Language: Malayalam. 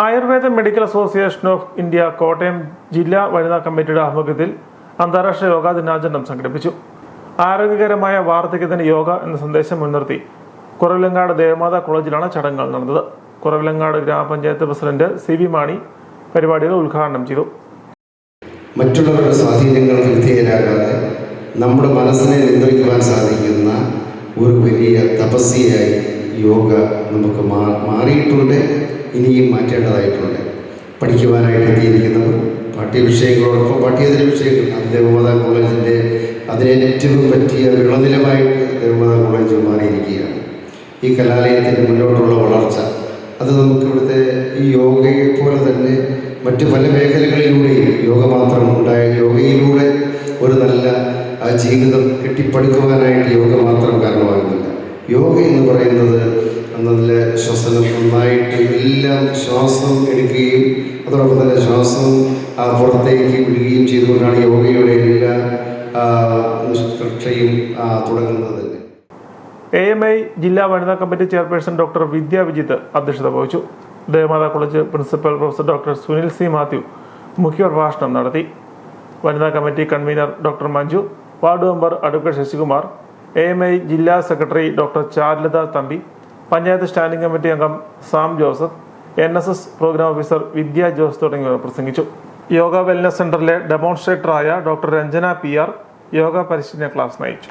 Ayurveda medical association of India Kottayam ജില്ലാ വനിതാ കമ്മിറ്റിയുടെ ആഭിമുഖ്യത്തിൽ അന്താരാഷ്ട്ര യോഗാ ദിനാചരണം സംഘടിപ്പിച്ചു. ആരോഗ്യകരമായ വാർദ്ധക്യത്തിന് യോഗ എന്ന സന്ദേശം മുൻനിർത്തി കുറവിലങ്ങാട് ദേവമാതാ കോളേജിലാണ് ചടങ്ങുകൾ നടന്നത്. കുറവിലങ്ങാട് ഗ്രാമപഞ്ചായത്ത് പ്രസിഡന്റ് CB മാണി പരിപാടികൾ ഉദ്ഘാടനം ചെയ്തു. മറ്റുള്ളവരുടെ സ്വാധീനങ്ങൾക്ക് വിധേയരാകാതെ നമ്മുടെ മനസ്സിനെ നിയന്ത്രിക്കുവാൻ സാധിക്കുന്ന ഒരു വലിയ തപസ്യയായി യോഗ നമുക്ക് മാറിയിട്ടുണ്ട്. ഇനിയും മാറ്റേണ്ടതായിട്ടുണ്ട്. പഠിക്കുവാനായിട്ട് എത്തിയിരിക്കുന്നവർ പാഠ്യവിഷയങ്ങളോടൊപ്പം പാഠ്യേതര വിഷയങ്ങൾ അത് ദേവമാതാ കോളേജിൻ്റെ അതിനെ ഏറ്റവും പറ്റിയ വിളനിലമായിട്ട് ദേവമാതാ കോളേജ് മാറിയിരിക്കുകയാണ്. ഈ കലാലയത്തിൻ്റെ മുന്നോട്ടുള്ള വളർച്ച അത് നമുക്ക് ഇവിടുത്തെ ഈ യോഗയെ പോലെ തന്നെ മറ്റു പല മേഖലകളിലൂടെയും യോഗയിലൂടെ ഒരു നല്ല ജീവിതം കെട്ടിപ്പടുക്കുവാനായിട്ട് യോഗ മാത്രം കാരണമാകുന്നില്ല. യോഗ എന്ന് പറയുന്നത് നല്ല ശ്വസനം നന്നായിട്ട് എല്ലാം ശ്വാസം എടുക്കുകയും അതോടൊപ്പം തന്നെ ശ്വാസം പുറത്തേക്ക് വിടുകയും ചെയ്തുകൊണ്ടാണ് യോഗയുടെ എല്ലാ നിഷ്കർഷയും തുടങ്ങുന്നത് തന്നെ. AMI ജില്ലാ വനിതാ committee chairperson doctor Vidya Vijith അധ്യക്ഷത വഹിച്ചു. Devamatha college principal professor doctor Sunil C. Mathew മുഖ്യപ്രഭാഷണം നടത്തി. വനിതാ committee convener doctor Manju, ward member advocate Sasikumar, AMI ജില്ലാ secretary doctor Charulatha Thampi, panchayat standing committee അംഗം Sam Joseph, NSS programme officer Vidya Jose തുടങ്ങിയവർ പ്രസംഗിച്ചു. യോഗ വെൽനസ് സെന്ററിലെ ഡെമോൺസ്ട്രേറ്ററായ ഡോക്ടർ രഞ്ജന PR യോഗ പരിശീലന ക്ലാസ് നയിച്ചു.